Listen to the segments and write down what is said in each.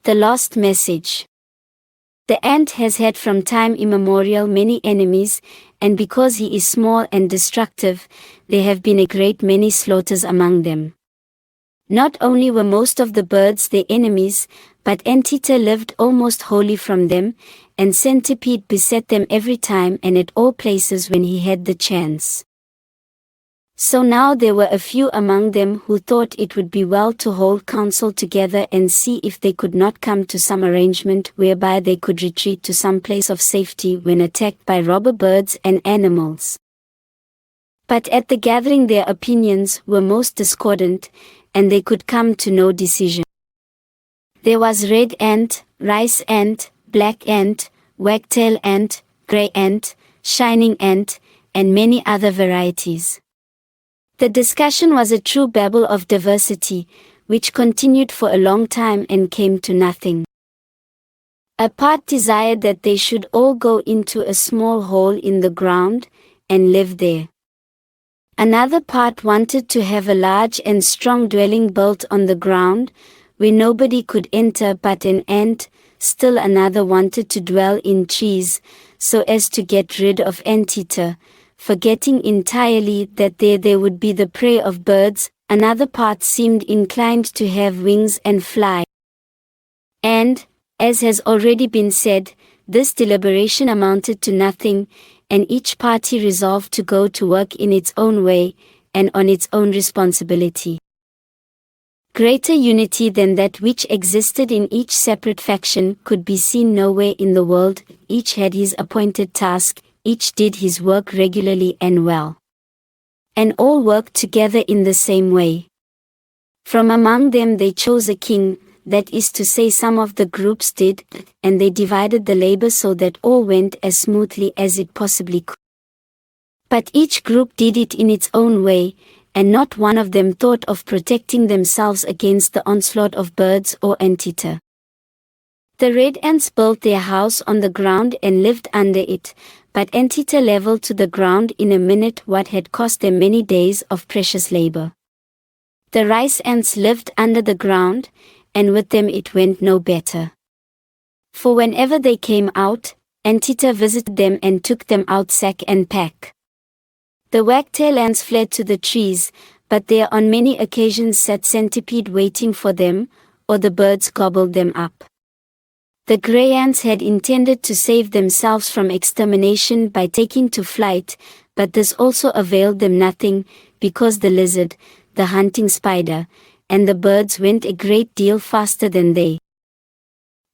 The lost message. The ant has had from time immemorial many enemies, and because he is small and destructive, there have been a great many slaughters among them. Not only were most of the birds their enemies, but Anteater lived almost wholly from them, and Centipede beset them every time and at all places when he had the chance. So now there were a few among them who thought it would be well to hold counsel together and see if they could not come to some arrangement whereby they could retreat to some place of safety when attacked by robber birds and animals. But at the gathering their opinions were most discordant, and they could come to no decision. There was red ant, rice ant, black ant, wagtail-ant, grey ant, shining ant, and many other varieties. The discussion was a true babble of diversity, which continued for a long time and came to nothing. A part desired that they should all go into a small hole in the ground, and live there. Another part wanted to have a large and strong dwelling built on the ground, where nobody could enter but an ant. Still another wanted to dwell in trees, so as to get rid of Anteater, forgetting entirely that there would be the prey of birds. Another part seemed inclined to have wings and fly. And, as has already been said, this deliberation amounted to nothing, and each party resolved to go to work in its own way, and on its own responsibility. Greater unity than that which existed in each separate faction could be seen nowhere in the world. Each had his appointed task, each did his work regularly and well. And all worked together in the same way. From among them they chose a king, that is to say some of the groups did, and they divided the labor so that all went as smoothly as it possibly could. But each group did it in its own way, and not one of them thought of protecting themselves against the onslaught of birds or Anteater. The red ants built their house on the ground and lived under it, but Anteater leveled to the ground in a minute what had cost them many days of precious labor. The rice ants lived under the ground, and with them it went no better. For whenever they came out, Anteater visited them and took them out sack and pack. The wagtail-ants fled to the trees, but there on many occasions sat Centipede waiting for them, or the birds gobbled them up. The grey ants had intended to save themselves from extermination by taking to flight, but this also availed them nothing, because the lizard, the hunting spider, and the birds went a great deal faster than they.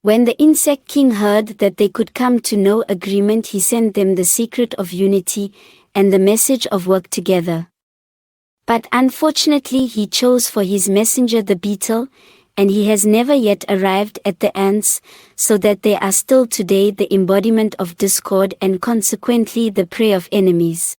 When the insect king heard that they could come to no agreement, he sent them the secret of unity, and the message of work together. But unfortunately he chose for his messenger the beetle, and he has never yet arrived at the ants, so that they are still today the embodiment of discord and consequently the prey of enemies.